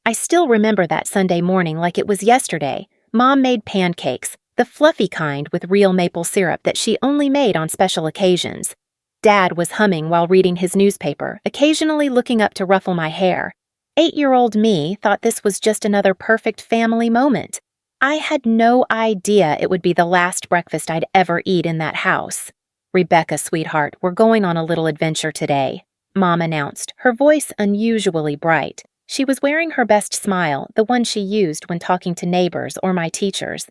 I still remember that Sunday morning like it was yesterday. Mom made pancakes, the fluffy kind with real maple syrup that she only made on special occasions. Dad was humming while reading his newspaper, occasionally looking up to ruffle my hair. 8-year-old me thought this was just another perfect family moment. I had no idea it would be the last breakfast I'd ever eat in that house. "Rebecca, sweetheart, we're going on a little adventure today," Mom announced, her voice unusually bright. She was wearing her best smile, the one she used when talking to neighbors or my teachers.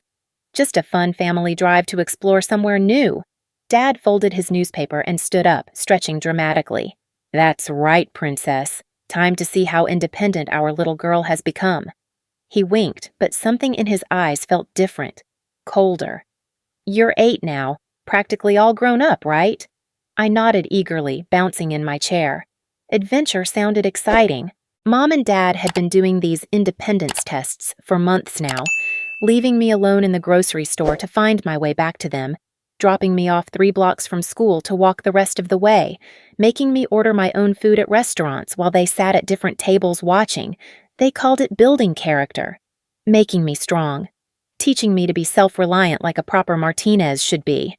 "Just a fun family drive to explore somewhere new." Dad folded his newspaper and stood up, stretching dramatically. "That's right, Princess. Time to see how independent our little girl has become." He winked, but something in his eyes felt different, colder. "You're 8 now, practically all grown up, right?" I nodded eagerly, bouncing in my chair. Adventure sounded exciting. Mom and Dad had been doing these independence tests for months now, leaving me alone in the grocery store to find my way back to them, dropping me off 3 blocks from school to walk the rest of the way, making me order my own food at restaurants while they sat at different tables watching. They called it building character, making me strong, teaching me to be self-reliant like a proper Martinez should be.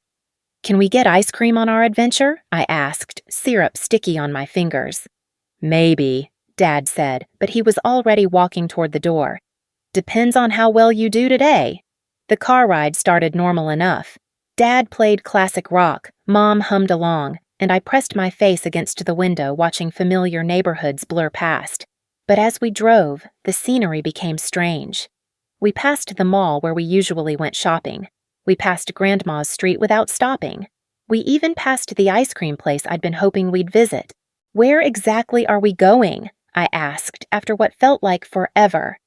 "Can we get ice cream on our adventure?" I asked, syrup sticky on my fingers. "Maybe," Dad said, but he was already walking toward the door. "Depends on how well you do today." The car ride started normal enough. Dad played classic rock, Mom hummed along, and I pressed my face against the window watching familiar neighborhoods blur past. But as we drove, the scenery became strange. We passed the mall where we usually went shopping. We passed Grandma's street without stopping. We even passed the ice cream place I'd been hoping we'd visit. "Where exactly are we going?" I asked after what felt like forever.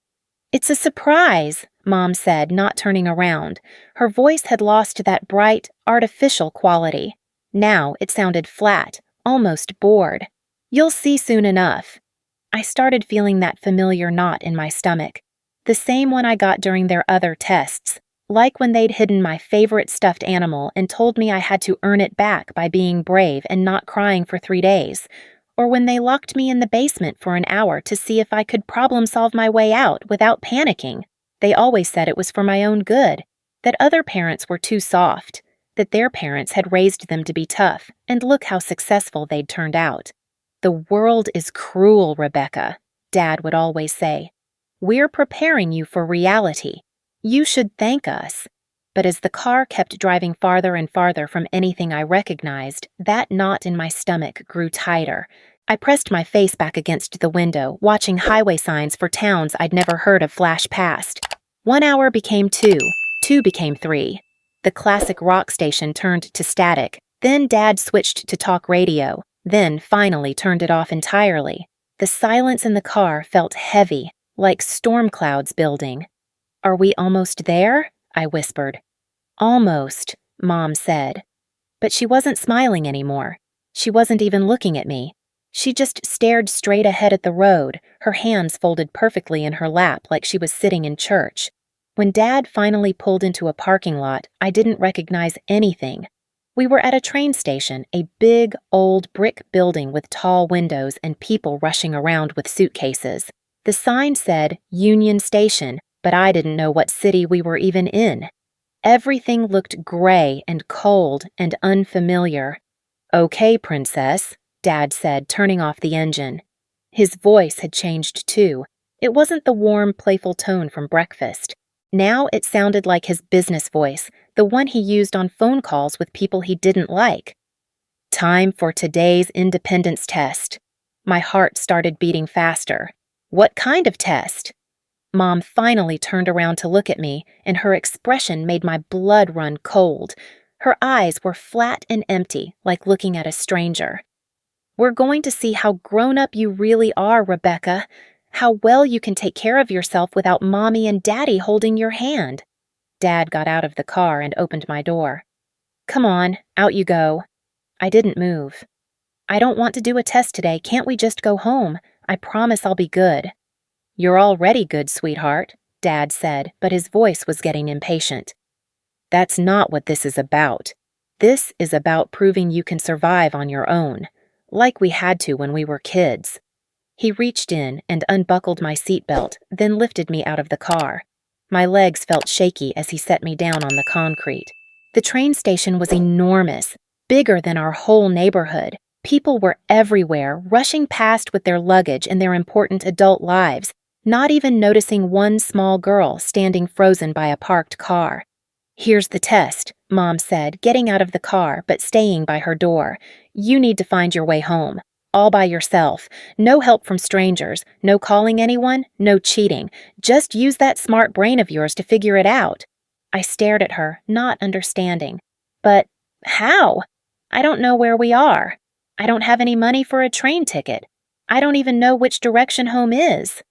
"It's a surprise," Mom said, not turning around. Her voice had lost that bright, artificial quality. Now it sounded flat, almost bored. "You'll see soon enough." I started feeling that familiar knot in my stomach, the same one I got during their other tests, like when they'd hidden my favorite stuffed animal and told me I had to earn it back by being brave and not crying for 3 days, or when they locked me in the basement for an hour to see if I could problem-solve my way out without panicking. They always said it was for my own good, that other parents were too soft, that their parents had raised them to be tough, and look how successful they'd turned out. "The world is cruel, Rebecca," Dad would always say. "We're preparing you for reality. You should thank us." But as the car kept driving farther and farther from anything I recognized, that knot in my stomach grew tighter. I pressed my face back against the window, watching highway signs for towns I'd never heard of flash past. 1 hour became 2, 2 became 3. The classic rock station turned to static, then Dad switched to talk radio, then finally turned it off entirely. The silence in the car felt heavy, like storm clouds building. "Are we almost there?" I whispered. "Almost," Mom said. But she wasn't smiling anymore. She wasn't even looking at me. She just stared straight ahead at the road, her hands folded perfectly in her lap like she was sitting in church. When Dad finally pulled into a parking lot, I didn't recognize anything. We were at a train station, a big, old brick building with tall windows and people rushing around with suitcases. The sign said Union Station, but I didn't know what city we were even in. Everything looked gray and cold and unfamiliar. "Okay, Princess," Dad said, turning off the engine. His voice had changed too. It wasn't the warm, playful tone from breakfast. Now it sounded like his business voice, the one he used on phone calls with people he didn't like. "Time for today's independence test." My heart started beating faster. "What kind of test?" Mom finally turned around to look at me, and her expression made my blood run cold. Her eyes were flat and empty, like looking at a stranger. "We're going to see how grown-up you really are, Rebecca. How well you can take care of yourself without Mommy and Daddy holding your hand." Dad got out of the car and opened my door. "Come on, out you go." I didn't move. "I don't want to do a test today. Can't we just go home? I promise I'll be good." "You're already good, sweetheart," Dad said, but his voice was getting impatient. "That's not what this is about. This is about proving you can survive on your own, like we had to when we were kids." He reached in and unbuckled my seatbelt, then lifted me out of the car. My legs felt shaky as he set me down on the concrete. The train station was enormous, bigger than our whole neighborhood. People were everywhere, rushing past with their luggage and their important adult lives, not even noticing one small girl standing frozen by a parked car. "Here's the test," Mom said, getting out of the car but staying by her door. "You need to find your way home. All by yourself. No help from strangers. No calling anyone. No cheating. Just use that smart brain of yours to figure it out." I stared at her, not understanding. "But how? I don't know where we are. I don't have any money for a train ticket. I don't even know which direction home is."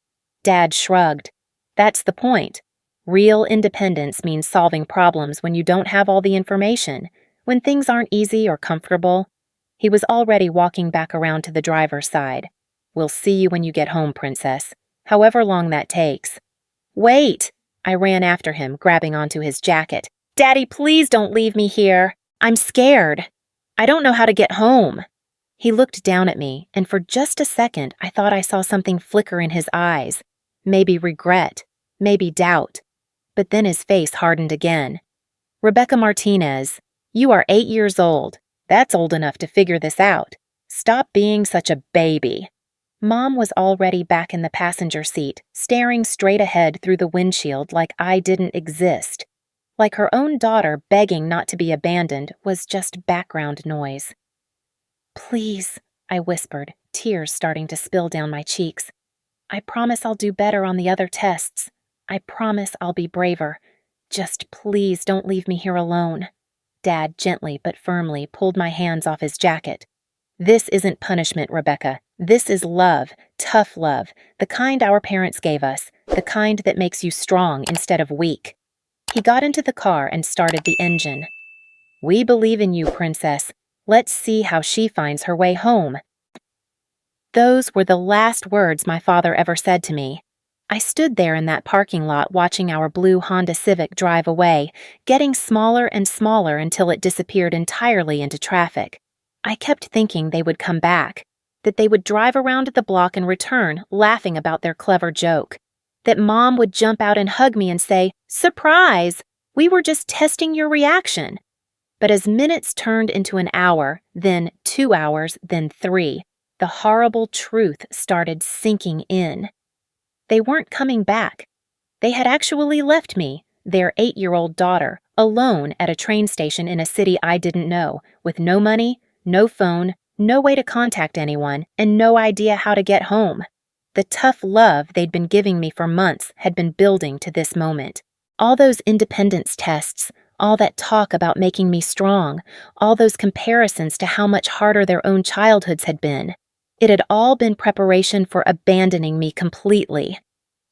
Dad shrugged. "That's the point. Real independence means solving problems when you don't have all the information, when things aren't easy or comfortable." He was already walking back around to the driver's side. "We'll see you when you get home, Princess. However long that takes." "Wait!" I ran after him, grabbing onto his jacket. "Daddy, please don't leave me here. I'm scared. I don't know how to get home." He looked down at me, and for just a second I thought I saw something flicker in his eyes. Maybe regret, maybe doubt. But then his face hardened again. "Rebecca Martinez, you are 8 years old. That's old enough to figure this out. Stop being such a baby." Mom was already back in the passenger seat, staring straight ahead through the windshield like I didn't exist. Like her own daughter begging not to be abandoned was just background noise. "Please," I whispered, tears starting to spill down my cheeks. "I promise I'll do better on the other tests. I promise I'll be braver. Just please don't leave me here alone." Dad gently but firmly pulled my hands off his jacket. "This isn't punishment, Rebecca. This is love, tough love, the kind our parents gave us, the kind that makes you strong instead of weak." He got into the car and started the engine. "We believe in you, Princess. Let's see how she finds her way home." Those were the last words my father ever said to me. I stood there in that parking lot watching our blue Honda Civic drive away, getting smaller and smaller until it disappeared entirely into traffic. I kept thinking they would come back, that they would drive around the block and return, laughing about their clever joke, that Mom would jump out and hug me and say, "Surprise! We were just testing your reaction." But as minutes turned into an hour, then 2 hours, then 3, the horrible truth started sinking in. They weren't coming back. They had actually left me, their 8-year-old daughter, alone at a train station in a city I didn't know, with no money, no phone, no way to contact anyone, and no idea how to get home. The tough love they'd been giving me for months had been building to this moment. All those independence tests, all that talk about making me strong, all those comparisons to how much harder their own childhoods had been. It had all been preparation for abandoning me completely.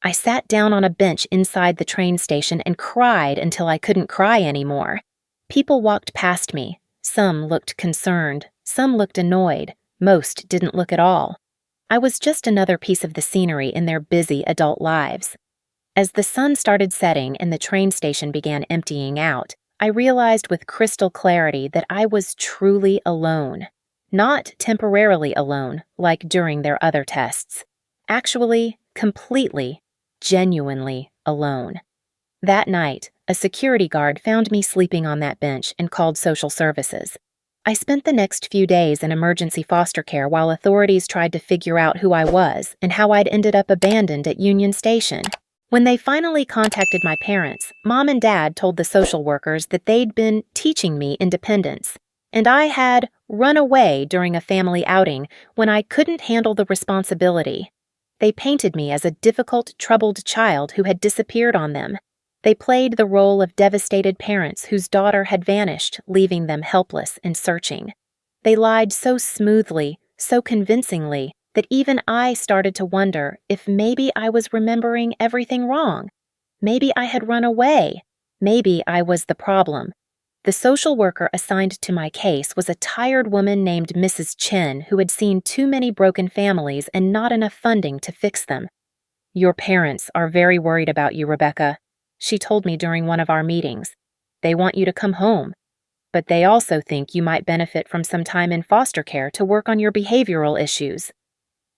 I sat down on a bench inside the train station and cried until I couldn't cry anymore. People walked past me. Some looked concerned, some looked annoyed, most didn't look at all. I was just another piece of the scenery in their busy adult lives. As the sun started setting and the train station began emptying out, I realized with crystal clarity that I was truly alone. Not temporarily alone, like during their other tests. Actually, completely, genuinely alone. That night, a security guard found me sleeping on that bench and called social services. I spent the next few days in emergency foster care while authorities tried to figure out who I was and how I'd ended up abandoned at Union Station. When they finally contacted my parents, Mom and Dad told the social workers that they'd been teaching me independence, and I had run away during a family outing when I couldn't handle the responsibility. They painted me as a difficult, troubled child who had disappeared on them. They played the role of devastated parents whose daughter had vanished, leaving them helpless and searching. They lied so smoothly, so convincingly, that even I started to wonder if maybe I was remembering everything wrong. Maybe I had run away. Maybe I was the problem. The social worker assigned to my case was a tired woman named Mrs. Chen who had seen too many broken families and not enough funding to fix them. "Your parents are very worried about you, Rebecca," she told me during one of our meetings. "They want you to come home. But they also think you might benefit from some time in foster care to work on your behavioral issues."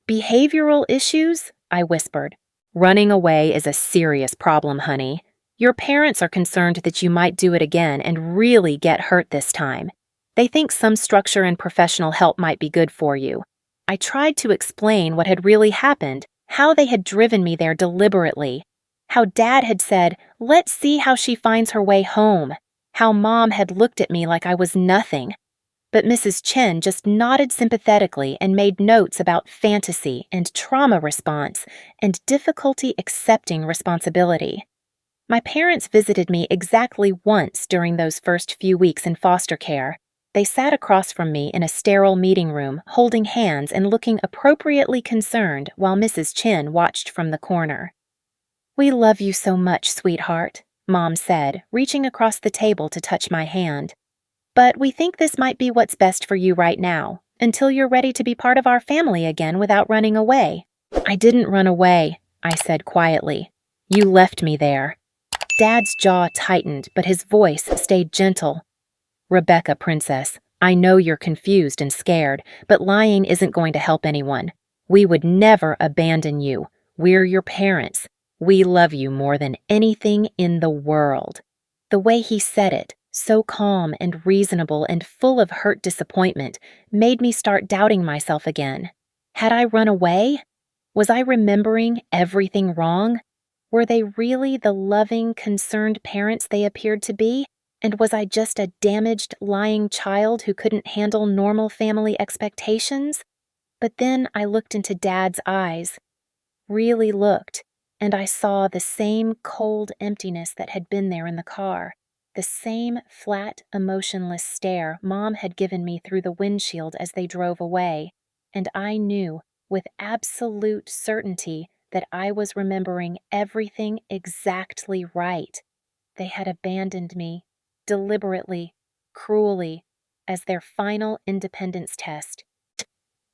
Behavioral issues? I whispered. Running away is a serious problem, honey. Your parents are concerned that you might do it again and really get hurt this time. They think some structure and professional help might be good for you. I tried to explain what had really happened, how they had driven me there deliberately, how Dad had said, "Let's see how she finds her way home," how Mom had looked at me like I was nothing. But Mrs. Chen just nodded sympathetically and made notes about fantasy and trauma response and difficulty accepting responsibility. My parents visited me exactly once during those first few weeks in foster care. They sat across from me in a sterile meeting room, holding hands and looking appropriately concerned while Mrs. Chen watched from the corner. "We love you so much, sweetheart," Mom said, reaching across the table to touch my hand. "But we think this might be what's best for you right now, until you're ready to be part of our family again without running away." "I didn't run away," I said quietly. "You left me there." Dad's jaw tightened, but his voice stayed gentle. "Rebecca, princess, I know you're confused and scared, but lying isn't going to help anyone. We would never abandon you. We're your parents. We love you more than anything in the world." The way he said it, so calm and reasonable and full of hurt disappointment, made me start doubting myself again. Had I run away? Was I remembering everything wrong? Were they really the loving, concerned parents they appeared to be? And was I just a damaged, lying child who couldn't handle normal family expectations? But then I looked into Dad's eyes, really looked, and I saw the same cold emptiness that had been there in the car, the same flat, emotionless stare Mom had given me through the windshield as they drove away, and I knew, with absolute certainty, that I was remembering everything exactly right. They had abandoned me, deliberately, cruelly, as their final independence test.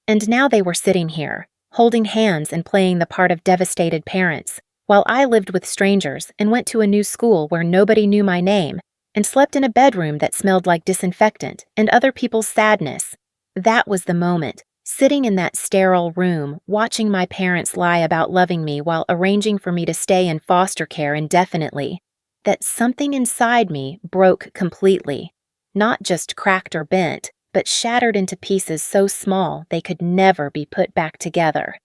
And now they were sitting here, holding hands and playing the part of devastated parents, while I lived with strangers and went to a new school where nobody knew my name, and slept in a bedroom that smelled like disinfectant and other people's sadness. That was the moment, sitting in that sterile room, watching my parents lie about loving me while arranging for me to stay in foster care indefinitely, that something inside me broke completely, not just cracked or bent, but shattered into pieces so small they could never be put back together.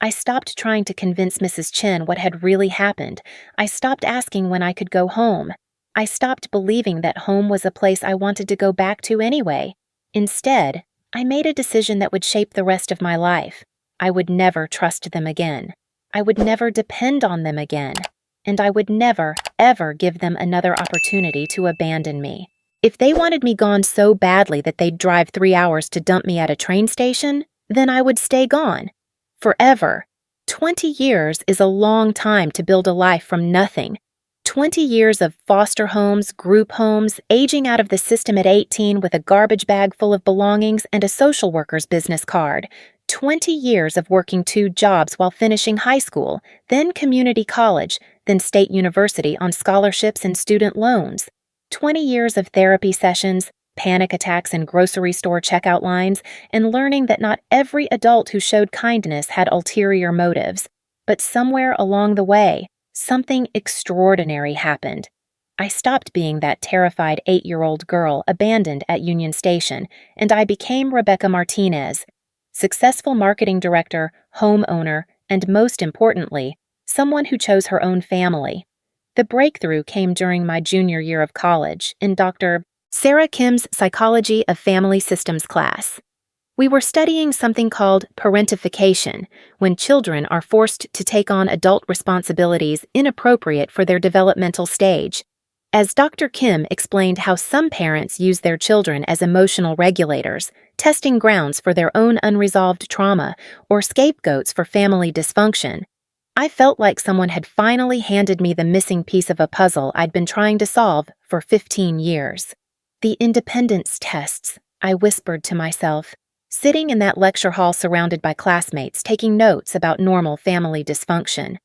I stopped trying to convince Mrs. Chen what had really happened. I stopped asking when I could go home. I stopped believing that home was a place I wanted to go back to anyway. Instead, I made a decision that would shape the rest of my life. I would never trust them again. I would never depend on them again. And I would never, ever give them another opportunity to abandon me. If they wanted me gone so badly that they'd drive 3 hours to dump me at a train station, then I would stay gone. Forever. 20 years is a long time to build a life from nothing. 20 years of foster homes, group homes, aging out of the system at 18 with a garbage bag full of belongings and a social worker's business card. 20 years of working 2 jobs while finishing high school, then community college, then state university on scholarships and student loans. 20 years of therapy sessions, panic attacks in grocery store checkout lines, and learning that not every adult who showed kindness had ulterior motives. But somewhere along the way, something extraordinary happened. I stopped being that terrified 8-year-old girl abandoned at Union Station, and I became Rebecca Martinez, successful marketing director, homeowner, and most importantly, someone who chose her own family. The breakthrough came during my junior year of college in Dr. Sarah Kim's Psychology of Family Systems class. We were studying something called parentification, when children are forced to take on adult responsibilities inappropriate for their developmental stage. As Dr. Kim explained how some parents use their children as emotional regulators, testing grounds for their own unresolved trauma, or scapegoats for family dysfunction, I felt like someone had finally handed me the missing piece of a puzzle I'd been trying to solve for 15 years. The independence tests, I whispered to myself, sitting in that lecture hall surrounded by classmates taking notes about normal family dysfunction.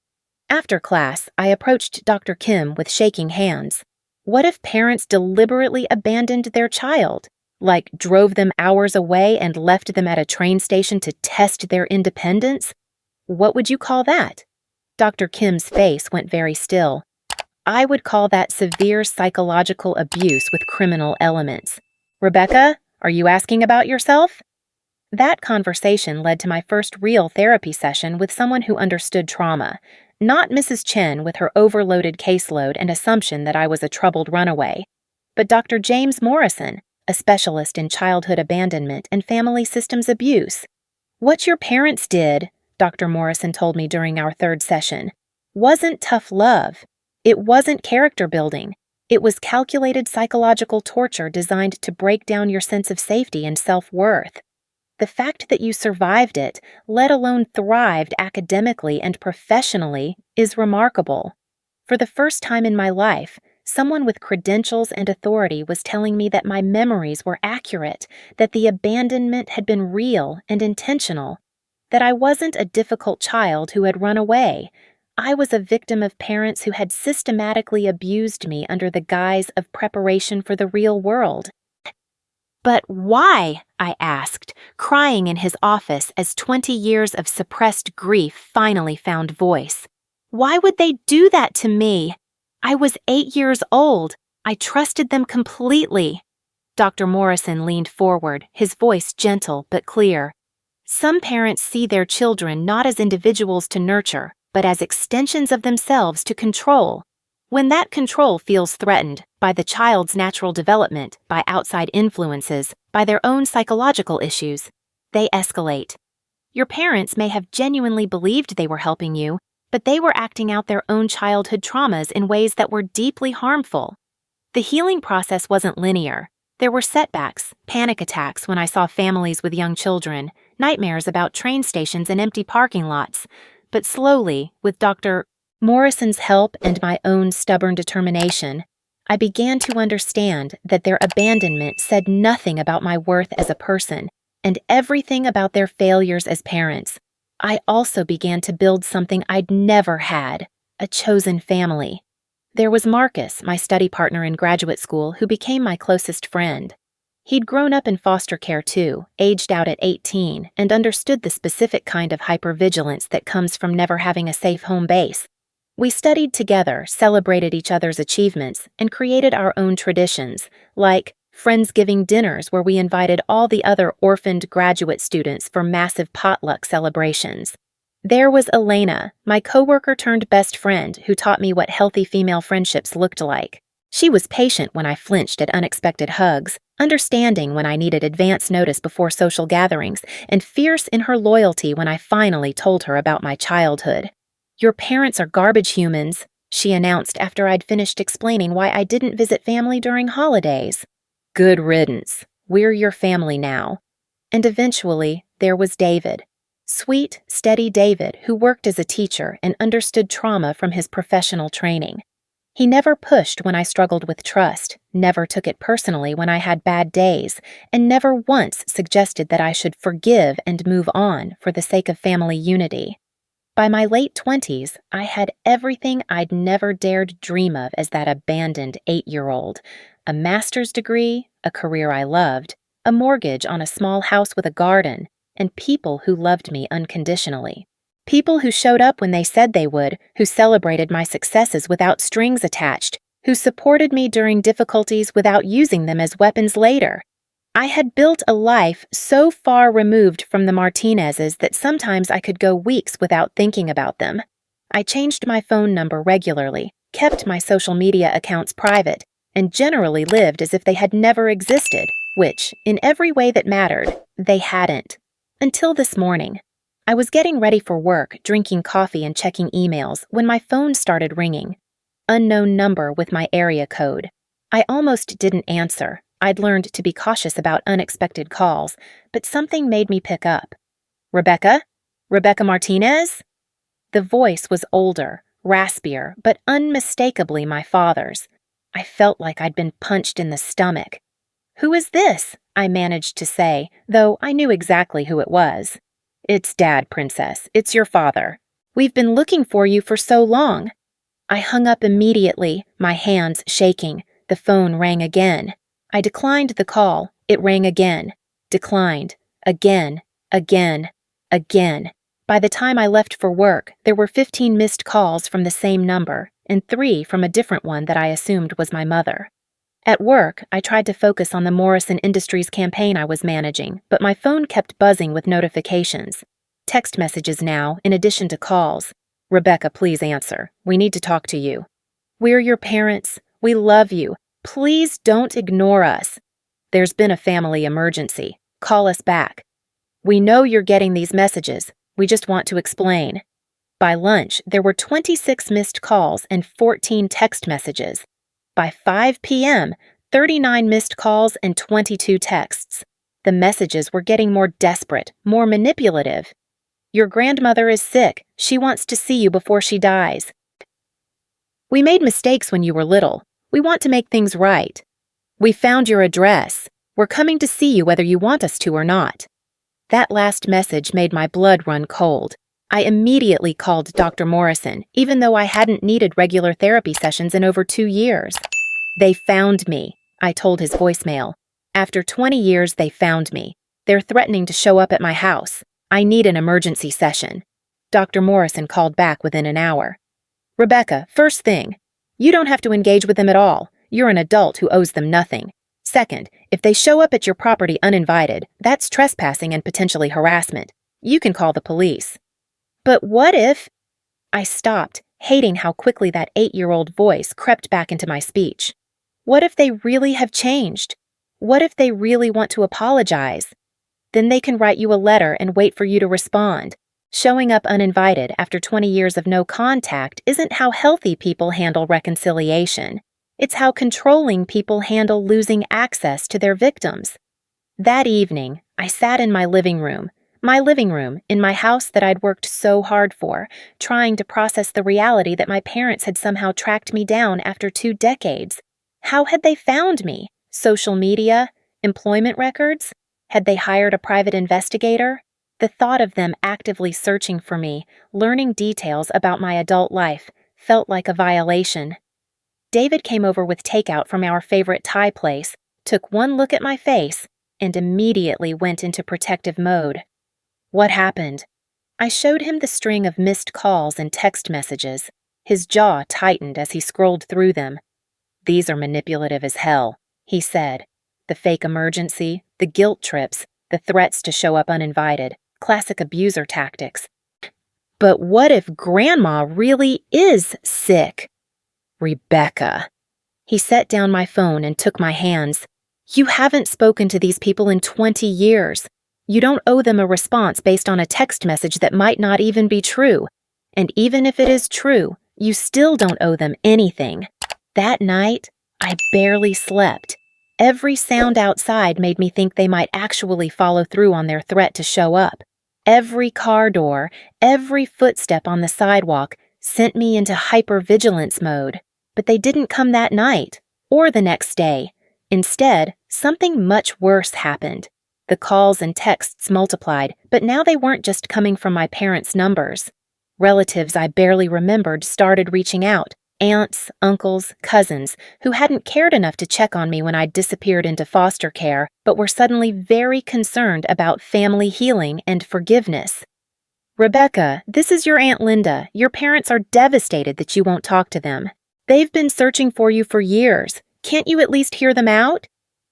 After class, I approached Dr. Kim with shaking hands. What if parents deliberately abandoned their child? Like drove them hours away and left them at a train station to test their independence? What would you call that? Dr. Kim's face went very still. I would call that severe psychological abuse with criminal elements. Rebecca, are you asking about yourself? That conversation led to my first real therapy session with someone who understood trauma, not Mrs. Chen with her overloaded caseload and assumption that I was a troubled runaway, but Dr. James Morrison, a specialist in childhood abandonment and family systems abuse. What your parents did, Dr. Morrison told me during our third session, wasn't tough love. It wasn't character building. It was calculated psychological torture designed to break down your sense of safety and self-worth. The fact that you survived it, let alone thrived academically and professionally, is remarkable. For the first time in my life, someone with credentials and authority was telling me that my memories were accurate, that the abandonment had been real and intentional, that I wasn't a difficult child who had run away. I was a victim of parents who had systematically abused me under the guise of preparation for the real world. But why? I asked, crying in his office as 20 years of suppressed grief finally found voice. Why would they do that to me? I was 8 years old. I trusted them completely. Dr. Morrison leaned forward, his voice gentle but clear. Some parents see their children not as individuals to nurture, but as extensions of themselves to control. When that control feels threatened by the child's natural development, by outside influences, by their own psychological issues, they escalate. Your parents may have genuinely believed they were helping you, but they were acting out their own childhood traumas in ways that were deeply harmful. The healing process wasn't linear. There were setbacks, panic attacks when I saw families with young children, nightmares about train stations and empty parking lots. But slowly, with Dr. Morrison's help and my own stubborn determination, I began to understand that their abandonment said nothing about my worth as a person and everything about their failures as parents. I also began to build something I'd never had, a chosen family. There was Marcus, my study partner in graduate school, who became my closest friend. He'd grown up in foster care too, aged out at 18, and understood the specific kind of hypervigilance that comes from never having a safe home base. We studied together, celebrated each other's achievements, and created our own traditions, like Friendsgiving dinners where we invited all the other orphaned graduate students for massive potluck celebrations. There was Elena, my coworker turned best friend, who taught me what healthy female friendships looked like. She was patient when I flinched at unexpected hugs, understanding when I needed advance notice before social gatherings, and fierce in her loyalty when I finally told her about my childhood. "Your parents are garbage humans," she announced after I'd finished explaining why I didn't visit family during holidays. "Good riddance. We're your family now." And eventually, there was David. Sweet, steady David, who worked as a teacher and understood trauma from his professional training. He never pushed when I struggled with trust, never took it personally when I had bad days, and never once suggested that I should forgive and move on for the sake of family unity. By my late 20s, I had everything I'd never dared dream of as that abandoned 8-year-old. A master's degree, a career I loved, a mortgage on a small house with a garden, and people who loved me unconditionally. People who showed up when they said they would, who celebrated my successes without strings attached, who supported me during difficulties without using them as weapons later. I had built a life so far removed from the Martinezes that sometimes I could go weeks without thinking about them. I changed my phone number regularly, kept my social media accounts private, and generally lived as if they had never existed, which, in every way that mattered, they hadn't. Until this morning. I was getting ready for work, drinking coffee and checking emails, when my phone started ringing. Unknown number with my area code. I almost didn't answer. I'd learned to be cautious about unexpected calls, but something made me pick up. "Rebecca? Rebecca Martinez?" The voice was older, raspier, but unmistakably my father's. I felt like I'd been punched in the stomach. "Who is this?" I managed to say, though I knew exactly who it was. "It's Dad, Princess. It's your father. We've been looking for you for so long." I hung up immediately, my hands shaking. The phone rang again. I declined the call, It rang again, declined, again, again, again. By the time I left for work, there were 15 missed calls from the same number and 3 from a different one that I assumed was my mother. At work, I tried to focus on the Morrison Industries campaign I was managing, but my phone kept buzzing with notifications. Text messages now, in addition to calls. "Rebecca, please answer. We need to talk to you. We're your parents. We love you. Please don't ignore us. There's been a family emergency. Call us back. We know you're getting these messages. We just want to explain." By lunch, there were 26 missed calls and 14 text messages. By 5 p.m., 39 missed calls and 22 texts. The messages were getting more desperate, more manipulative. "Your grandmother is sick. She wants to see you before she dies. We made mistakes when you were little. We want to make things right. We found your address. We're coming to see you whether you want us to or not." That last message made my blood run cold. I immediately called Dr. Morrison, even though I hadn't needed regular therapy sessions in over 2 years. "They found me," I told his voicemail. "After 20 years, they found me. They're threatening to show up at my house. I need an emergency session." Dr. Morrison called back within an hour. "Rebecca, first thing, you don't have to engage with them at all. You're an adult who owes them nothing. Second, if they show up at your property uninvited, that's trespassing and potentially harassment. You can call the police." "But what if—" I stopped, hating how quickly that 8-year-old voice crept back into my speech. What if they really have changed? What if they really want to apologize? Then they can write you a letter and wait for you to respond. Showing up uninvited after 20 years of no contact isn't how healthy people handle reconciliation. It's how controlling people handle losing access to their victims. That evening, I sat in my living room in my house that I'd worked so hard for, trying to process the reality that my parents had somehow tracked me down after 2 decades. How had they found me? Social media? Employment records? Had they hired a private investigator? The thought of them actively searching for me, learning details about my adult life, felt like a violation. David came over with takeout from our favorite Thai place, took one look at my face, and immediately went into protective mode. "What happened?" I showed him the string of missed calls and text messages. His jaw tightened as he scrolled through them. "These are manipulative as hell," he said. "The fake emergency, the guilt trips, the threats to show up uninvited, classic abuser tactics. But what if Grandma really is sick?" "Rebecca." He set down my phone and took my hands. "You haven't spoken to these people in 20 years. You don't owe them a response based on a text message that might not even be true. And even if it is true, you still don't owe them anything." That night, I barely slept. Every sound outside made me think they might actually follow through on their threat to show up. Every car door, every footstep on the sidewalk sent me into hypervigilance mode. But they didn't come that night, or the next day. Instead, something much worse happened. The calls and texts multiplied, but now they weren't just coming from my parents' numbers. Relatives I barely remembered started reaching out. Aunts, uncles, cousins, who hadn't cared enough to check on me when I'd disappeared into foster care, but were suddenly very concerned about family healing and forgiveness. "Rebecca, this is your Aunt Linda. Your parents are devastated that you won't talk to them. They've been searching for you for years. Can't you at least hear them out?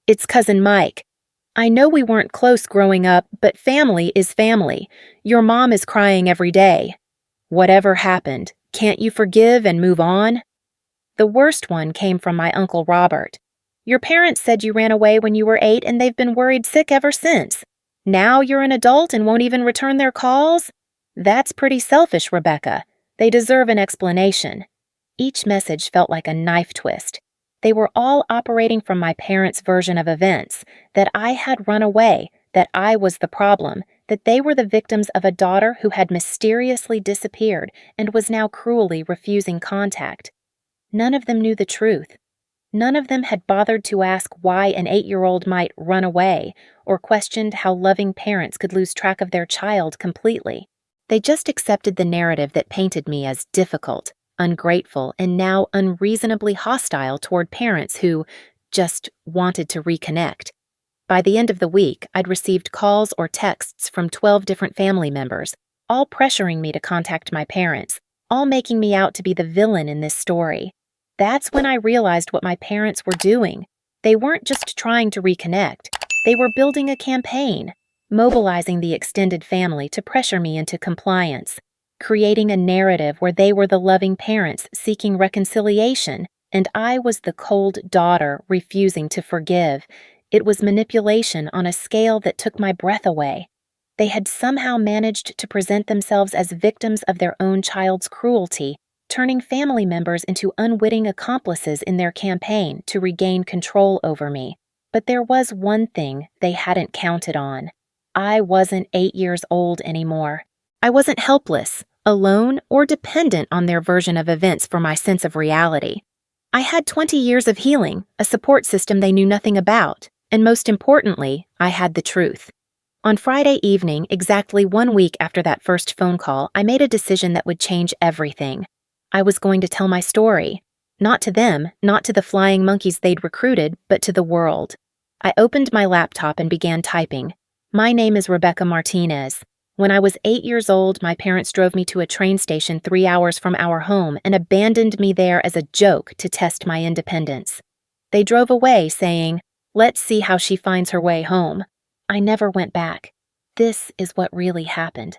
It's Cousin Mike. I know we weren't close growing up, but family is family. Your mom is crying every day. Whatever happened, can't you forgive and move on?" The worst one came from my Uncle Robert. "Your parents said you ran away when you were 8 and they've been worried sick ever since. Now you're an adult and won't even return their calls? That's pretty selfish, Rebecca. They deserve an explanation." Each message felt like a knife twist. They were all operating from my parents' version of events, that I had run away, that I was the problem, that they were the victims of a daughter who had mysteriously disappeared and was now cruelly refusing contact. None of them knew the truth. None of them had bothered to ask why an 8-year-old might run away, or questioned how loving parents could lose track of their child completely. They just accepted the narrative that painted me as difficult, ungrateful, and now unreasonably hostile toward parents who just wanted to reconnect. By the end of the week, I'd received calls or texts from 12 different family members, all pressuring me to contact my parents, all making me out to be the villain in this story. That's when I realized what my parents were doing. They weren't just trying to reconnect, they were building a campaign, mobilizing the extended family to pressure me into compliance, creating a narrative where they were the loving parents seeking reconciliation, and I was the cold daughter refusing to forgive. It was manipulation on a scale that took my breath away. They had somehow managed to present themselves as victims of their own child's cruelty, turning family members into unwitting accomplices in their campaign to regain control over me. But there was one thing they hadn't counted on. I wasn't 8 years old anymore. I wasn't helpless, alone, or dependent on their version of events for my sense of reality. I had 20 years of healing, a support system they knew nothing about, and most importantly, I had the truth. On Friday evening, exactly 1 week after that first phone call, I made a decision that would change everything. I was going to tell my story. Not to them, not to the flying monkeys they'd recruited, but to the world. I opened my laptop and began typing. My name is Rebecca Martinez. When I was 8 years old, my parents drove me to a train station 3 hours from our home and abandoned me there as a joke to test my independence. They drove away, saying, "Let's see how she finds her way home." I never went back. This is what really happened.